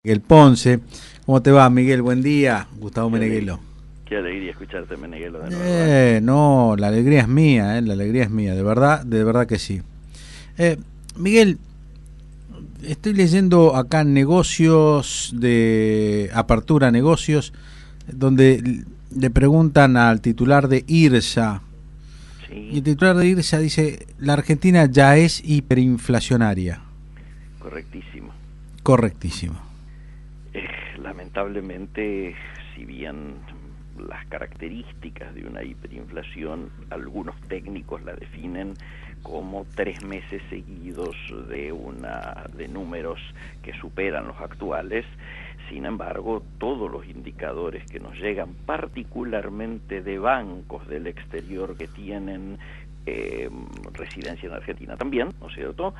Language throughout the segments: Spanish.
Miguel Ponce. ¿Cómo te va, Miguel? Buen día. Gustavo Qué, Meneghelo. qué alegría escucharte, Meneghelo, de nuevo. ¿Eh? No, la alegría es mía, la alegría es mía, de verdad que sí. Miguel, estoy leyendo acá negocios de apertura negocios, donde le preguntan al titular de IRSA, y Sí, el titular de IRSA dice, la Argentina ya es hiperinflacionaria. correctísimo. Correctísimo. Lamentablemente, si bien las características de una hiperinflación, algunos técnicos la definen como 3 meses seguidos de números que superan los actuales. Sin embargo, todos los indicadores que nos llegan, particularmente de bancos del exterior que tienen residencia en Argentina también, ¿no es cierto?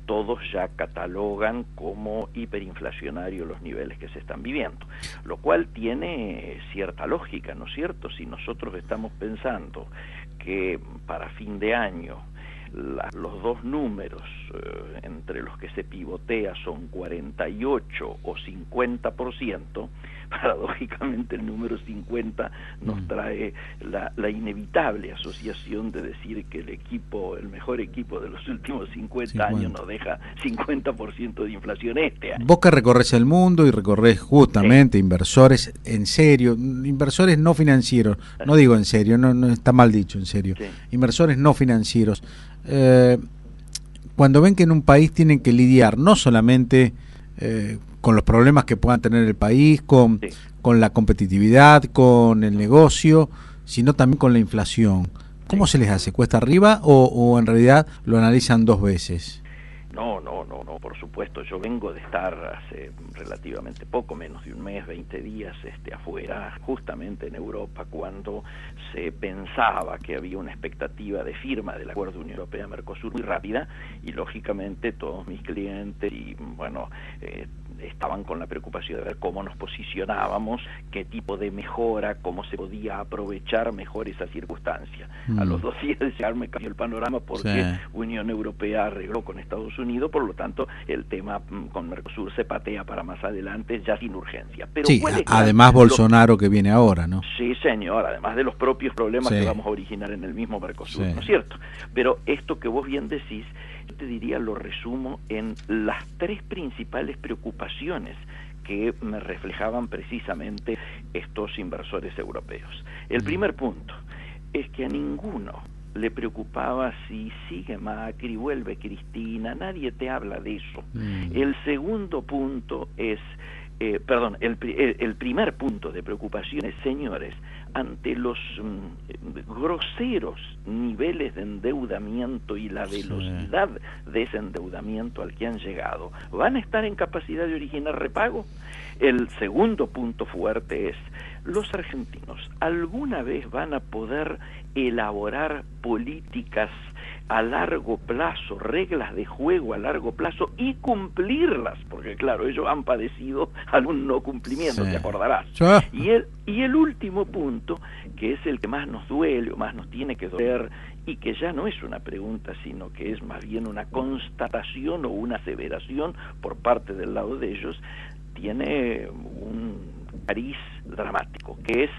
Todos ya catalogan como hiperinflacionarios los niveles que se están viviendo, lo cual tiene cierta lógica, ¿no es cierto? Si nosotros estamos pensando que para fin de año los dos números entre los que se pivotea son 48 o 50%, paradójicamente el número 50 nos trae la inevitable asociación de decir que el mejor equipo de los últimos 50 años nos deja 50% de inflación este año. Vos que recorres el mundo y recorres justamente Sí. inversores en serio, inversores no financieros, no digo en serio, no está mal dicho en serio, Sí. inversores no financieros, cuando ven que en un país tienen que lidiar no solamente con los problemas que puedan tener el país, Sí. con la competitividad, con el negocio, sino también con la inflación, ¿cómo Sí. se les hace? ¿Cuesta arriba o en realidad lo analizan dos veces? No, por supuesto. Yo vengo de estar hace relativamente poco, menos de un mes, 20 días afuera, justamente en Europa, cuando se pensaba que había una expectativa de firma del acuerdo Unión Europea-Mercosur muy rápida, y lógicamente todos mis clientes estaban con la preocupación de ver cómo nos posicionábamos, qué tipo de mejora, cómo se podía aprovechar mejor esa circunstancia. A los 2 días de llegar me cambió el panorama porque Unión Europea arregló con Estados Unidos, por lo tanto el tema con Mercosur se patea para más adelante ya sin urgencia. Pero Sí, además Bolsonaro que viene ahora, ¿no? Sí, señor, además de los propios problemas que vamos a originar en el mismo Mercosur, ¿no es cierto? Pero esto que vos bien decís, yo te diría, lo resumo en las 3 principales preocupaciones que me reflejaban precisamente estos inversores europeos. El primer punto es que a ninguno le preocupaba si sigue Macri, vuelve Cristina, nadie te habla de eso. El segundo punto es, el primer punto de preocupaciones, señores, ante los groseros niveles de endeudamiento y la velocidad de ese endeudamiento al que han llegado, ¿van a estar en capacidad de originar repago? El segundo punto fuerte es, ¿los argentinos alguna vez van a poder elaborar políticas a largo plazo, reglas de juego a largo plazo y cumplirlas? Porque claro, ellos han padecido algún no cumplimiento, te acordarás. Y el último punto, que es el que más nos duele o más nos tiene que doler, y que ya no es una pregunta, sino que es más bien una constatación o una aseveración por parte del lado de ellos, tiene un cariz dramático, que es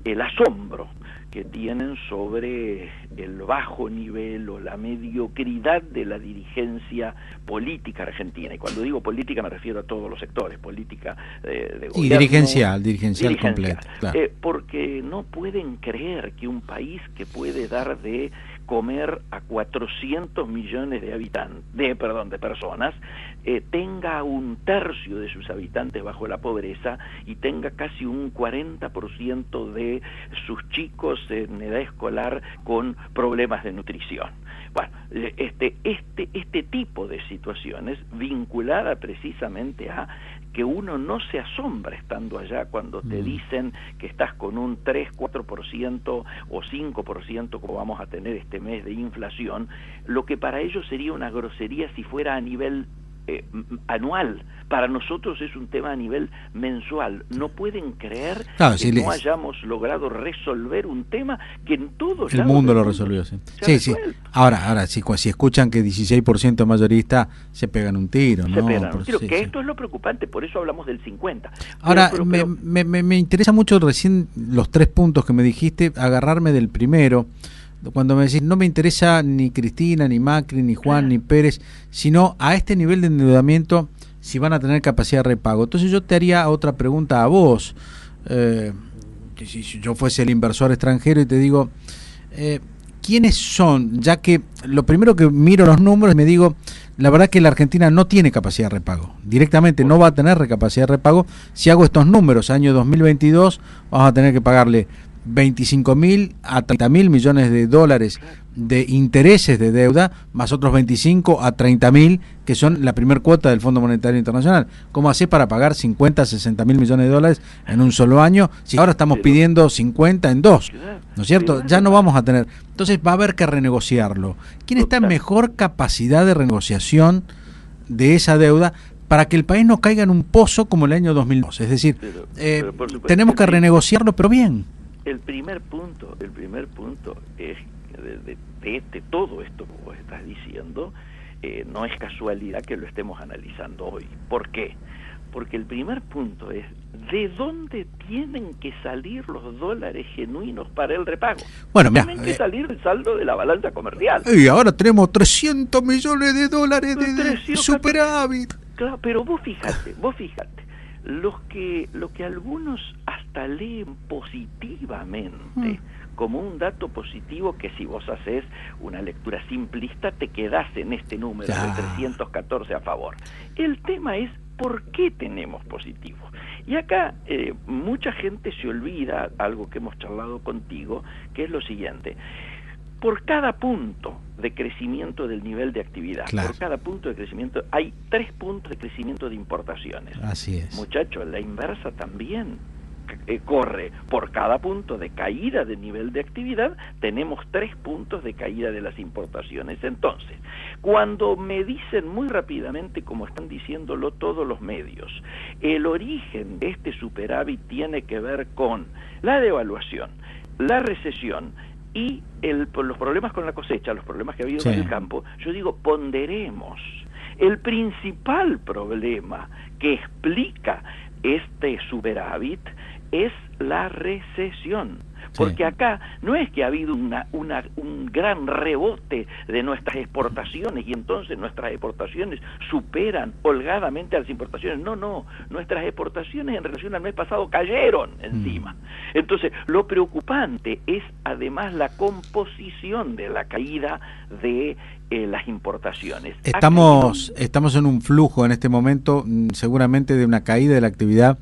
el asombro que tienen sobre el bajo nivel o la mediocridad de la dirigencia política argentina. Y cuando digo política me refiero a todos los sectores, política de gobierno. Y dirigencial completo. Claro. Porque no pueden creer que un país que puede dar de comer a 400 millones de personas, tenga un tercio de sus habitantes bajo la pobreza y tenga casi un 40% de sus chicos en edad escolar con problemas de nutrición. Bueno, este tipo de situaciones, vinculada precisamente a que uno no se asombra estando allá cuando te dicen que estás con un 3, 4% o 5% como vamos a tener este mes de inflación, lo que para ellos sería una grosería si fuera a nivel anual. Para nosotros es un tema a nivel mensual. No pueden creer que no hayamos logrado resolver un tema que en todos el mundo lo resolvió. Sí. Sí. Ahora si escuchan que 16% mayorista, se pegan un tiro, ¿no? Se pegan un tiro, esto es lo preocupante, por eso hablamos del 50%. Ahora, me interesa mucho recién los 3 puntos que me dijiste, agarrarme del primero. Cuando me decís, no me interesa ni Cristina, ni Macri, ni Juan, ni Pérez, sino a este nivel de endeudamiento, si van a tener capacidad de repago. Entonces yo te haría otra pregunta a vos. Si yo fuese el inversor extranjero y te digo, ¿quiénes son? Ya que lo primero que miro los números y me digo, la verdad que la Argentina no tiene capacidad de repago. Directamente no va a tener capacidad de repago. Si hago estos números, año 2022, vamos a tener que pagarle 25.000 a 30.000 millones de dólares de intereses de deuda, más otros 25 a 30.000 que son la primer cuota del Fondo Monetario Internacional. ¿Cómo hace para pagar 50 a 60.000 millones de dólares en un solo año? Si ahora estamos pidiendo 50 en 2, ¿no es cierto? Ya no vamos a tener. Entonces va a haber que renegociarlo. ¿Quién está en mejor capacidad de renegociación de esa deuda para que el país no caiga en un pozo como el año 2002? Es decir, tenemos que renegociarlo, pero bien. El primer punto es de todo esto que vos estás diciendo, no es casualidad que lo estemos analizando hoy. ¿Por qué? Porque el primer punto es, ¿de dónde tienen que salir los dólares genuinos para el repago? Bueno, tienen que salir del saldo de la balanza comercial. Y ahora tenemos 300 millones de dólares de superávit. Claro, pero vos fíjate, lo que algunos hasta leen positivamente como un dato positivo, que si vos haces una lectura simplista te quedás en este número de 314 a favor. El tema es ¿por qué tenemos positivos? Y acá mucha gente se olvida algo que hemos charlado contigo, que es lo siguiente: por cada punto de crecimiento del nivel de actividad, por cada punto de crecimiento, hay 3 puntos de crecimiento de importaciones. Así es. Muchachos, la inversa también corre. Por cada punto de caída de nivel de actividad, tenemos 3 puntos de caída de las importaciones. Entonces, cuando me dicen muy rápidamente, como están diciéndolo todos los medios, el origen de este superávit tiene que ver con la devaluación, la recesión y los problemas con la cosecha, los problemas que ha habido en el campo, yo digo, ponderemos. El principal problema que explica este superávit es la recesión. Porque acá no es que ha habido un gran rebote de nuestras exportaciones y entonces nuestras exportaciones superan holgadamente a las importaciones. No, nuestras exportaciones en relación al mes pasado cayeron encima. Entonces, lo preocupante es además la composición de la caída de las importaciones. Estamos en un flujo en este momento, seguramente de una caída de la actividad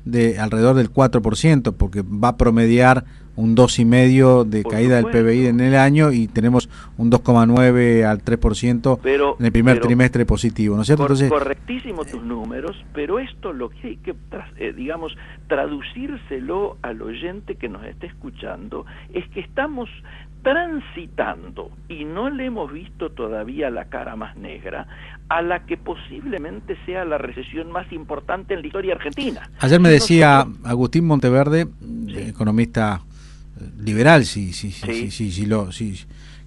de alrededor del 4%, porque va a promediar un 2,5% de caída del PBI en el año y tenemos un 2,9 al 3% en el primer trimestre positivo, ¿no es cierto? Entonces, correctísimo tus números, pero esto lo que hay que, traducírselo al oyente que nos esté escuchando es que estamos transitando, y no le hemos visto todavía la cara más negra, a la que posiblemente sea la recesión más importante en la historia argentina. Ayer me decía Agustín Monteverde, economista liberal,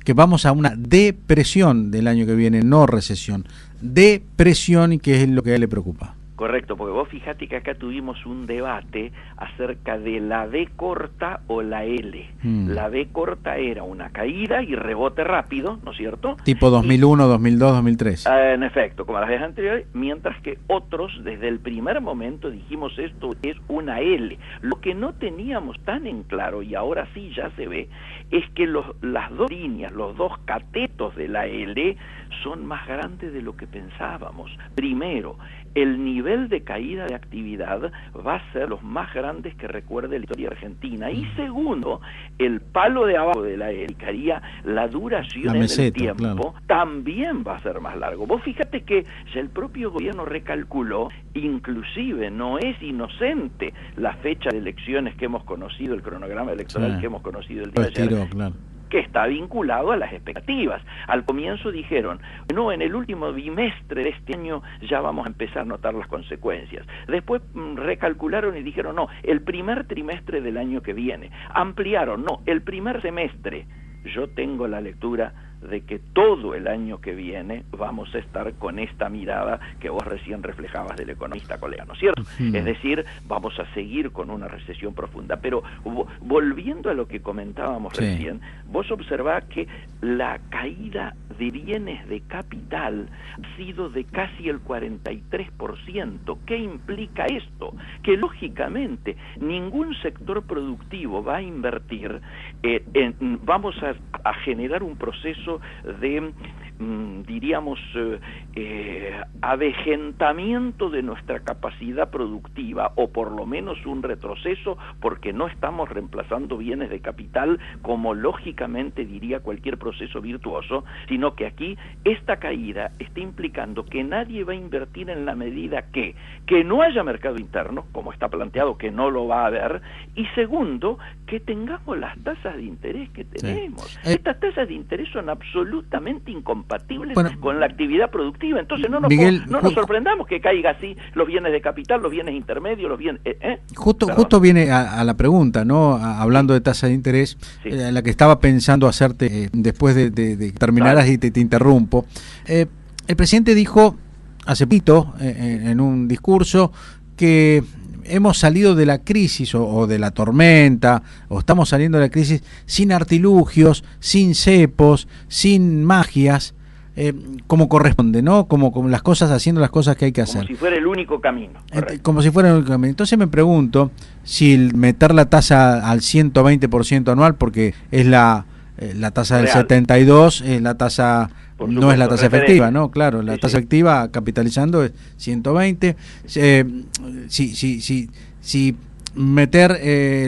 que vamos a una depresión del año que viene, no recesión, depresión, y que es lo que a él le preocupa. Correcto, porque vos fijate que acá tuvimos un debate acerca de la D corta o la L. La D corta era una caída y rebote rápido, ¿no es cierto? Tipo 2001, 2002, 2003. En efecto, como las veces anteriores, mientras que otros desde el primer momento dijimos esto es una L. Lo que no teníamos tan en claro, y ahora sí ya se ve, es que las dos líneas, los dos catetos de la L son más grandes de lo que pensábamos. Primero, el nivel de caída de actividad va a ser los más grandes que recuerde la historia argentina. Y segundo, el palo de abajo de la L, que haría la duración en el tiempo, también va a ser más largo. Vos fíjate que ya el propio gobierno recalculó, inclusive no es inocente la fecha de elecciones que hemos conocido, el cronograma electoral que hemos conocido el día de ayer. que está vinculado a las expectativas. Al comienzo dijeron, no, en el último bimestre de este año ya vamos a empezar a notar las consecuencias. Después recalcularon y dijeron, no, el primer trimestre del año que viene. Ampliaron, no, el primer semestre. Yo tengo la lectura de que todo el año que viene vamos a estar con esta mirada que vos recién reflejabas del economista colega, ¿no es cierto? Es decir, vamos a seguir con una recesión profunda. Pero volviendo a lo que comentábamos recién, vos observás que la caída de bienes de capital ha sido de casi el 43%. ¿Qué implica esto? Que lógicamente ningún sector productivo va a invertir, vamos a generar un proceso de, diríamos, avejentamiento de nuestra capacidad productiva, o por lo menos un retroceso, porque no estamos reemplazando bienes de capital como lógicamente diría cualquier proceso virtuoso, sino que aquí esta caída está implicando que nadie va a invertir en la medida que no haya mercado interno, como está planteado que no lo va a haber, y segundo, que tengamos las tasas de interés que tenemos. Estas tasas de interés son absolutamente incompatibles con la actividad productiva, entonces no nos sorprendamos que caiga así los bienes de capital, los bienes intermedios, los bienes... Justo viene a la pregunta, ¿no? Hablando de tasa de interés, la que estaba pensando hacerte después de terminaras y te interrumpo. El presidente dijo hace poquito en un discurso que hemos salido de la crisis o de la tormenta, o estamos saliendo de la crisis sin artilugios, sin cepos, sin magias, como corresponde, ¿no? Como las cosas, haciendo las cosas que hay que hacer. Como si fuera el único camino. Como si fuera el único camino. Entonces me pregunto si meter la tasa al 120% anual, porque es la tasa del 72, es la tasa... No es la tasa efectiva, ¿no? Claro, la tasa efectiva capitalizando es 120. Si meter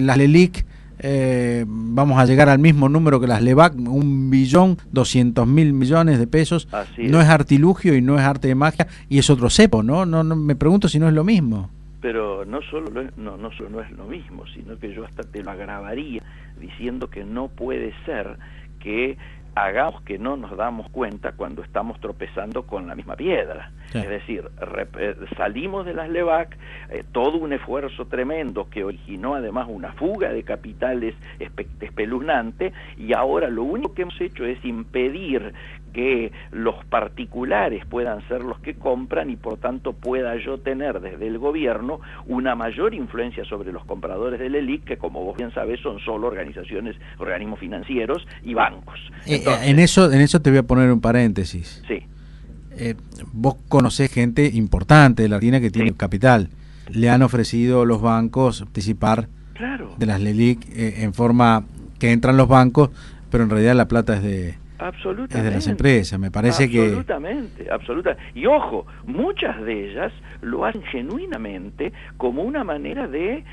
las LELIQ, vamos a llegar al mismo número que las LEVAC, 1.200.000 millones de pesos. No es artilugio y no es arte de magia, y es otro cepo, ¿no? No me pregunto si no es lo mismo. Pero no solo no es lo mismo, sino que yo hasta te lo agravaría diciendo que no puede ser que hagamos que no nos damos cuenta cuando estamos tropezando con la misma piedra. Es decir, salimos de las LEVAC, todo un esfuerzo tremendo que originó además una fuga de capitales espeluznante, y ahora lo único que hemos hecho es impedir que los particulares puedan ser los que compran, y por tanto pueda yo tener desde el gobierno una mayor influencia sobre los compradores del LELIQ, que como vos bien sabés son solo organismos financieros y bancos. Entonces, en eso te voy a poner un paréntesis. Sí. Vos conocés gente importante de la Argentina que tiene capital. Le han ofrecido los bancos participar de las LELIQ en forma que entran los bancos, pero en realidad la plata es de las empresas. Me parece absolutamente. Y ojo, muchas de ellas lo hacen genuinamente como una manera de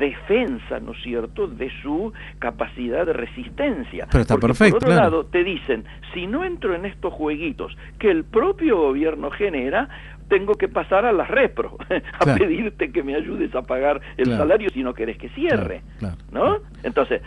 defensa, ¿no es cierto?, de su capacidad de resistencia. Pero está porque perfecto. Por otro lado, te dicen, si no entro en estos jueguitos que el propio gobierno genera, tengo que pasar a las repro, a pedirte que me ayudes a pagar el salario si no querés que cierre, ¿no? Entonces,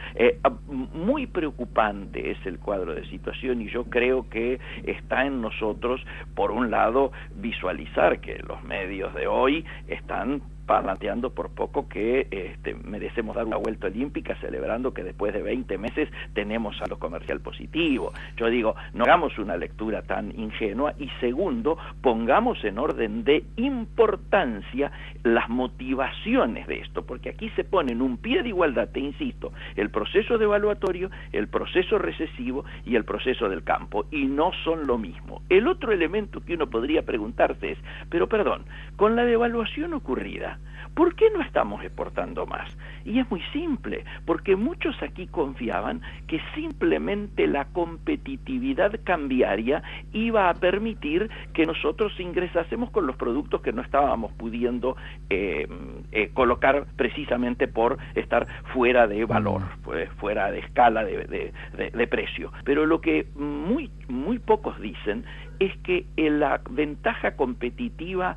muy preocupante es el cuadro de situación, y yo creo que está en nosotros, por un lado, visualizar que los medios de hoy están planteando por poco que merecemos dar una vuelta olímpica, celebrando que después de 20 meses tenemos saldo comercial positivo. Yo digo, no hagamos una lectura tan ingenua, y segundo, pongamos en orden de importancia las motivaciones de esto, porque aquí se pone en un pie de igualdad, te insisto, el proceso devaluatorio, el proceso recesivo y el proceso del campo, y no son lo mismo. El otro elemento que uno podría preguntarse es, pero perdón, con la devaluación ocurrida, ¿por qué no estamos exportando más? Y es muy simple, porque muchos aquí confiaban que simplemente la competitividad cambiaria iba a permitir que nosotros ingresásemos con los productos que no estábamos pudiendo colocar, precisamente por estar fuera de valor, fuera de escala de precio. Pero lo que muy pocos dicen es que la ventaja competitiva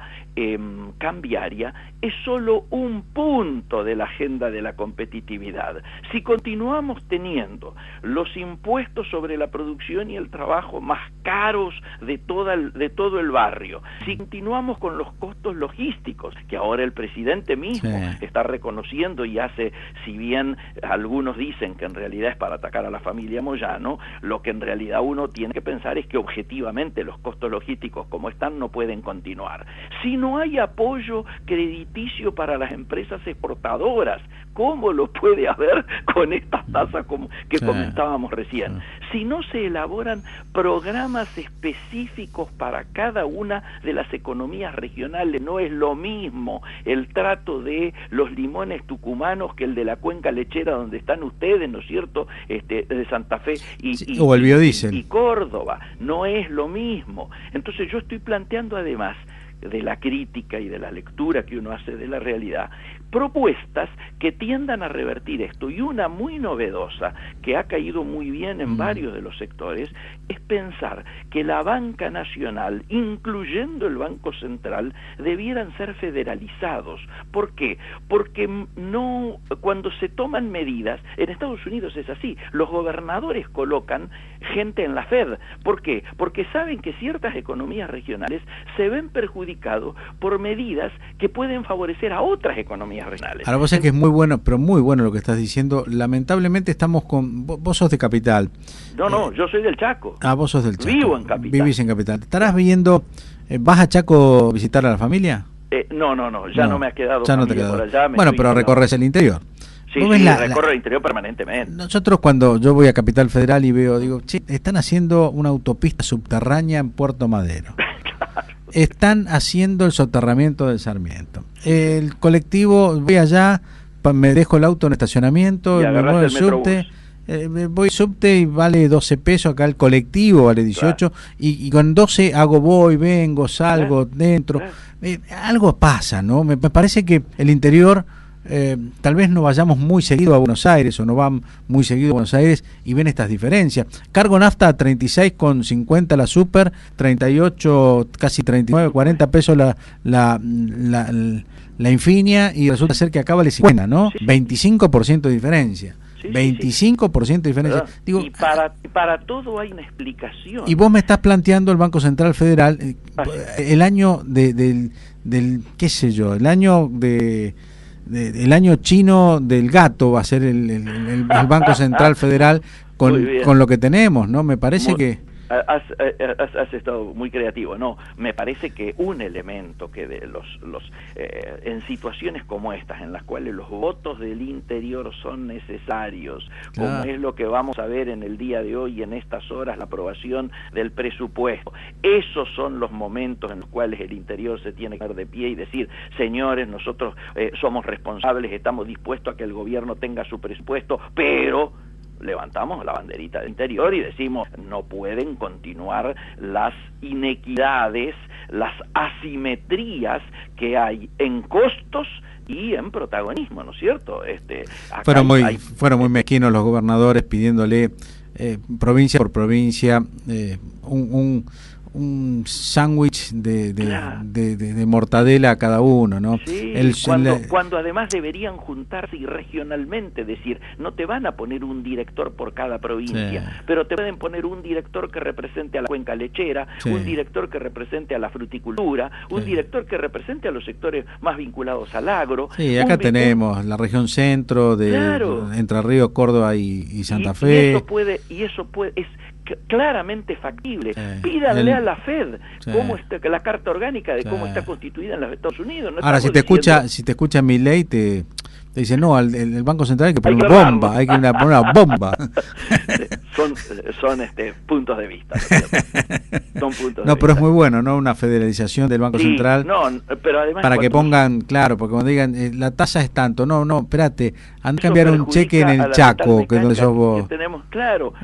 cambiaria es solo un punto de la agenda de la competitividad. Si continuamos teniendo los impuestos sobre la producción y el trabajo más caros de todo el barrio, si continuamos con los costos logísticos, que ahora el presidente mismo está reconociendo y hace, si bien algunos dicen que en realidad es para atacar a la familia Moyano, lo que en realidad uno tiene que pensar es que objetivamente los costos logísticos como están no pueden continuar. Si no hay apoyo crediticio para las empresas exportadoras, ¿cómo lo puede haber con estas tasas que comentábamos recién? Si no se elaboran programas específicos para cada una de las economías regionales, no es lo mismo el trato de los limones tucumanos que el de la cuenca lechera donde están ustedes, ¿no es cierto?, de Santa Fe o el biodiesel. Y Córdoba, no es lo mismo. Entonces yo estoy planteando, además de la crítica y de la lectura que uno hace de la realidad, propuestas que tiendan a revertir esto, y una muy novedosa que ha caído muy bien en varios de los sectores es pensar que la banca nacional, incluyendo el Banco Central, debieran ser federalizados. ¿Por qué? Porque no, cuando se toman medidas, en Estados Unidos es así, los gobernadores colocan gente en la Fed. ¿Por qué? Porque saben que ciertas economías regionales se ven perjudicados por medidas que pueden favorecer a otras economías regionales. Ahora vos sabés que es muy bueno, pero muy bueno lo que estás diciendo. Lamentablemente estamos con... Vos sos de Capital. No, yo soy del Chaco. Ah, vos sos del Chaco. Vivo en Capital. Vivís en Capital. ¿Estarás viendo... ¿Vas a Chaco a visitar a la familia? No, ya no me ha quedado ya no te por allá. Bueno, pero recorres el interior. Sí, recorro el interior permanentemente. Nosotros cuando yo voy a Capital Federal y veo, digo, che, están haciendo una autopista subterránea en Puerto Madero. Claro. Están haciendo el soterramiento del Sarmiento. El colectivo, voy allá, me dejo el auto en estacionamiento, me voy al subte. Voy subte y vale 12 pesos, acá el colectivo vale 18, claro. y con 12 hago voy, vengo, salgo, dentro. Algo pasa, ¿no? Me parece que el interior... tal vez no vayamos muy seguido a Buenos Aires o no van muy seguido a Buenos Aires y ven estas diferencias. Cargo nafta a 36,50 la super, 38, casi 39, 40 pesos la Infinia, y resulta ser que acá vale 50, ¿no? Sí. 25% de diferencia. 25% de diferencia. Digo, y para todo hay una explicación. Y vos me estás planteando el Banco Central Federal, el año del qué sé yo, el año el año chino del gato va a ser el Banco Central Federal con lo que tenemos, ¿no? Me parece que... Has estado muy creativo. No, me parece que un elemento que de en situaciones como estas, en las cuales los votos del interior son necesarios, como es lo que vamos a ver en el día de hoy, en estas horas, la aprobación del presupuesto, esos son los momentos en los cuales el interior se tiene que dar de pie y decir, señores, nosotros somos responsables, estamos dispuestos a que el gobierno tenga su presupuesto, pero... levantamos la banderita del interior y decimos, no pueden continuar las inequidades, las asimetrías que hay en costos y en protagonismo, ¿no es cierto? Fueron muy mezquinos los gobernadores pidiéndole provincia por provincia un sándwich de mortadela a cada uno, ¿no? Sí, cuando además deberían juntarse y regionalmente decir, no te van a poner un director por cada provincia, pero te pueden poner un director que represente a la cuenca lechera, un director que represente a la fruticultura, un director que represente a los sectores más vinculados al agro. Sí, acá tenemos la región centro de Entre Ríos, Córdoba y Santa Fe. Y eso puede es claramente factible. Pídanle a la Fed cómo está, la carta orgánica de cómo está constituida en los Estados Unidos. No ahora, si te escucha Milei, te dice, no, el Banco Central hay que poner una bomba, hay que poner una bomba. Son puntos de vista, ¿no? Son puntos no, pero es muy bueno, ¿no? Una federalización del Banco Central. No, pero además para que pongan, claro, porque cuando digan, la tasa es tanto, no, espérate, anda a cambiar un cheque en el Chaco, que es donde sos vos. Tenemos,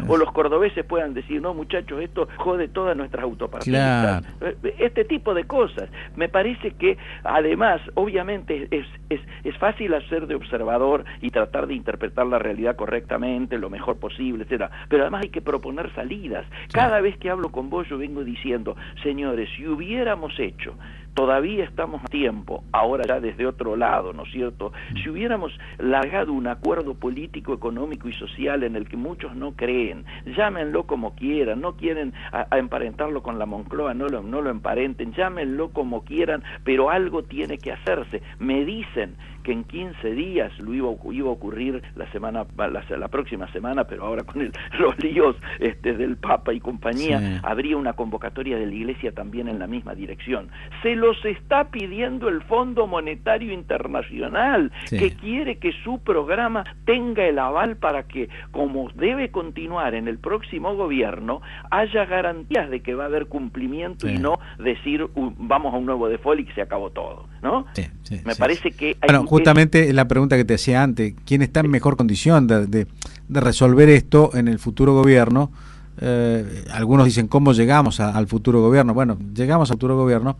o los cordobeses puedan decir, no, muchachos, esto jode todas nuestras autopartistas. Claro. Este tipo de cosas. Me parece que, además, obviamente, es fácil hacer de observador y tratar de interpretar la realidad correctamente, lo mejor posible, etcétera. Pero además hay que proponer salidas. Cada vez que hablo con vos yo vengo diciendo, señores, si hubiéramos hecho, todavía estamos a tiempo, ahora ya desde otro lado, ¿no es cierto? Si hubiéramos largado un acuerdo político, económico y social en el que muchos no creen, llámenlo como quieran, no quieren a emparentarlo con la Moncloa, no lo emparenten, llámenlo como quieran, pero algo tiene que hacerse. Me dicen que en 15 días lo iba a ocurrir la próxima semana, pero ahora con los líos del Papa y compañía, sí, habría una convocatoria de la Iglesia también en la misma dirección. Se los está pidiendo el Fondo Monetario Internacional, sí, que quiere que su programa tenga el aval para que, como debe continuar en el próximo gobierno, haya garantías de que va a haber cumplimiento, sí, y no decir vamos a un nuevo default y que se acabó todo, ¿no? Sí, sí, me parece que hay justamente la pregunta que te hacía antes, ¿quién está en mejor condición de resolver esto en el futuro gobierno? Algunos dicen, ¿cómo llegamos al futuro gobierno? Bueno, llegamos al futuro gobierno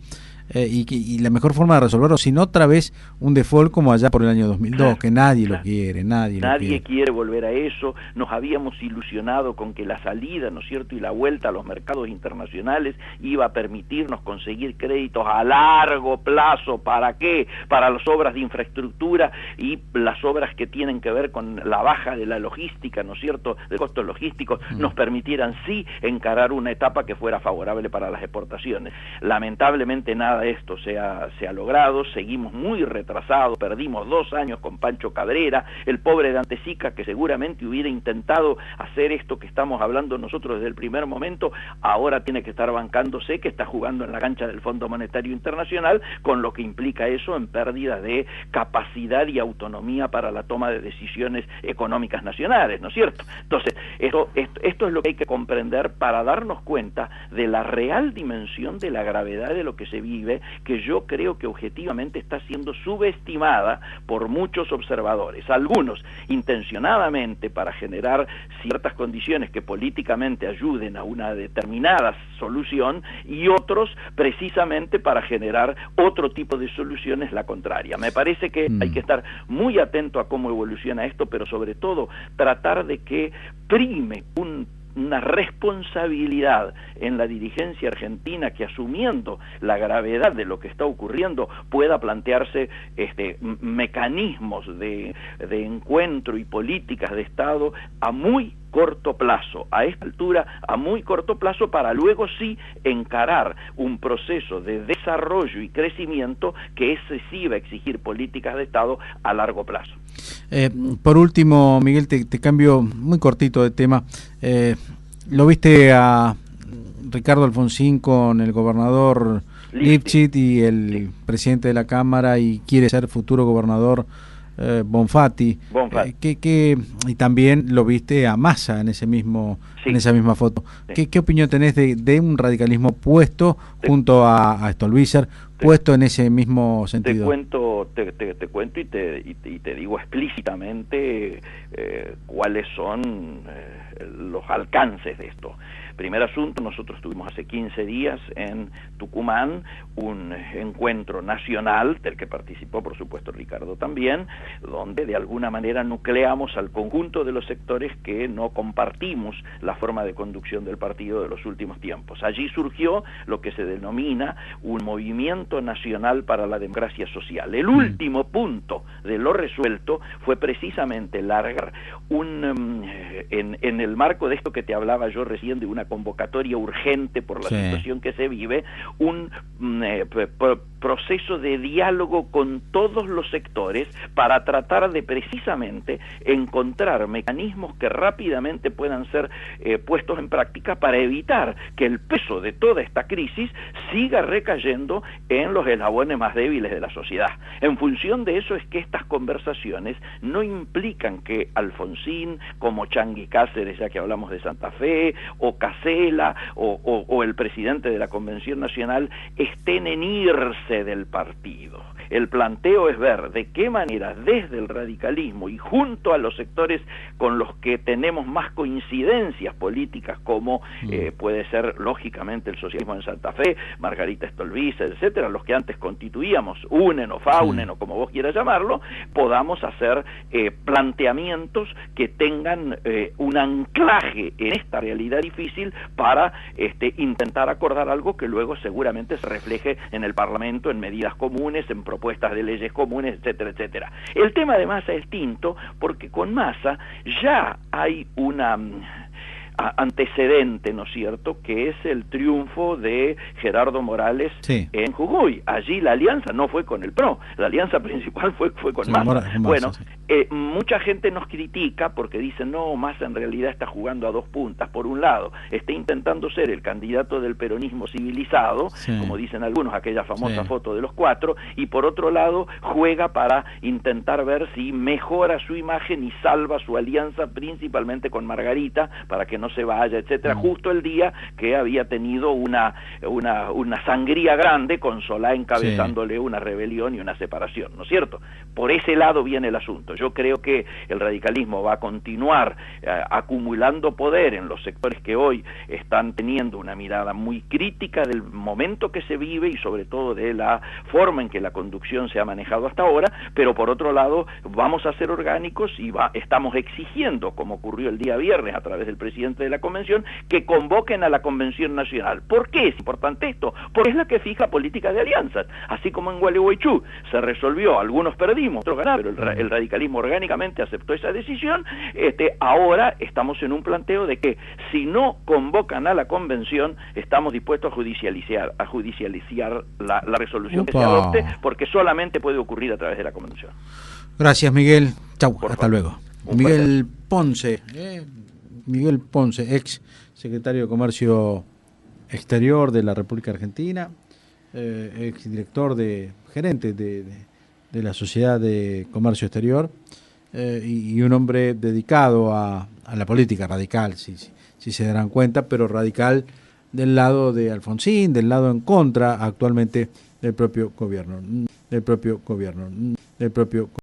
y la mejor forma de resolverlo, sin otra vez un default como allá por el año 2002, claro, que nadie lo quiere, nadie quiere volver a eso. Nos habíamos ilusionado con que la salida, ¿no es cierto?, y la vuelta a los mercados internacionales iba a permitirnos conseguir créditos a largo plazo. ¿Para qué? Para las obras de infraestructura y las obras que tienen que ver con la baja de la logística, ¿no es cierto?, de costos logísticos, nos permitieran sí encarar una etapa que fuera favorable para las exportaciones. Lamentablemente nada de esto se ha logrado, seguimos muy retrasados, perdimos 2 años con Pancho Cabrera, el pobre Dante Sica, que seguramente hubiera intentado hacer esto que estamos hablando nosotros desde el primer momento, ahora tiene que estar bancándose que está jugando en la cancha del Fondo Monetario Internacional, con lo que implica eso en pérdida de capacidad y autonomía para la toma de decisiones económicas nacionales, ¿no es cierto? Entonces, esto es lo que hay que comprender para darnos cuenta de la real dimensión de la gravedad de lo que se vive, que yo creo que objetivamente está siendo subestimada por muchos observadores, algunos intencionadamente para generar ciertas condiciones que políticamente ayuden a una determinada solución, y otros precisamente para generar otro tipo de soluciones, la contraria. Me parece que hay que estar muy atento a cómo evoluciona esto, pero sobre todo tratar de que prime una responsabilidad en la dirigencia argentina que, asumiendo la gravedad de lo que está ocurriendo, pueda plantearse mecanismos de encuentro y políticas de Estado a muy corto plazo, a esta altura a muy corto plazo, para luego sí encarar un proceso de desarrollo y crecimiento que ese sí va a exigir políticas de Estado a largo plazo. Por último, Miguel, te cambio muy cortito de tema. ¿Lo viste a Ricardo Alfonsín con el gobernador Lifchit y el presidente de la Cámara, y quiere ser futuro gobernador Bonfatti? Y también lo viste a Massa en ese mismo, sí, en esa misma foto. Sí. ¿Qué opinión tenés de un radicalismo puesto junto a Stolbizer, puesto en ese mismo sentido? Te cuento y te digo explícitamente cuáles son los alcances de esto. Primer asunto, nosotros tuvimos hace 15 días en Tucumán un encuentro nacional, del que participó por supuesto Ricardo también, donde de alguna manera nucleamos al conjunto de los sectores que no compartimos la forma de conducción del partido de los últimos tiempos. Allí surgió lo que se denomina un movimiento nacional para la democracia social. El último punto de lo resuelto fue precisamente largar en el marco de esto que te hablaba yo recién, de una convocatoria urgente por la situación que se vive, un proceso de diálogo con todos los sectores para tratar de precisamente encontrar mecanismos que rápidamente puedan ser puestos en práctica para evitar que el peso de toda esta crisis siga recayendo en los eslabones más débiles de la sociedad. En función de eso es que estas conversaciones no implican que Alfonsín, como Changuí Cáceres, ya que hablamos de Santa Fe, o Casella, o el presidente de la Convención Nacional, estén en irse del partido. el planteo es ver de qué manera desde el radicalismo y junto a los sectores con los que tenemos más coincidencias políticas, como puede ser lógicamente el socialismo en Santa Fe, Margarita Stolbizer, etcétera, los que antes constituíamos UNEN o FAUNEN o como vos quieras llamarlo, podamos hacer planteamientos que tengan un anclaje en esta realidad difícil para intentar acordar algo que luego seguramente se refleje en el Parlamento, en medidas comunes, en propuestas de leyes comunes, etcétera, etcétera. El tema de Massa es distinto porque con Massa ya hay una antecedente, ¿no es cierto?, que es el triunfo de Gerardo Morales en Jujuy. Allí la alianza no fue con el PRO, la alianza principal fue con Massa. Bueno, mucha gente nos critica porque dicen, no, Massa en realidad está jugando a dos puntas. Por un lado, está intentando ser el candidato del peronismo civilizado, como dicen algunos, aquella famosa foto de los cuatro, y por otro lado, juega para intentar ver si mejora su imagen y salva su alianza principalmente con Margarita, para que no se vaya, etcétera, justo el día que había tenido una sangría grande con Solá encabezándole una rebelión y una separación, ¿no es cierto? Por ese lado viene el asunto. Yo creo que el radicalismo va a continuar acumulando poder en los sectores que hoy están teniendo una mirada muy crítica del momento que se vive y sobre todo de la forma en que la conducción se ha manejado hasta ahora, pero por otro lado vamos a ser orgánicos y estamos exigiendo, como ocurrió el día viernes a través del presidente de la convención, que convoquen a la convención nacional. ¿Por qué es importante esto? Porque es la que fija política de alianzas. Así como en Gualeguaychú se resolvió, algunos perdimos, otros ganaron, pero el radicalismo orgánicamente aceptó esa decisión. Ahora estamos en un planteo de que si no convocan a la convención, estamos dispuestos a judicializar la resolución que se adopte, porque solamente puede ocurrir a través de la convención. Gracias, Miguel. Chau, hasta luego. Miguel Ponce, ex secretario de Comercio Exterior de la República Argentina, ex director gerente de la Sociedad de Comercio Exterior, y un hombre dedicado a la política radical, si se darán cuenta, pero radical del lado de Alfonsín, del lado en contra actualmente del propio gobierno.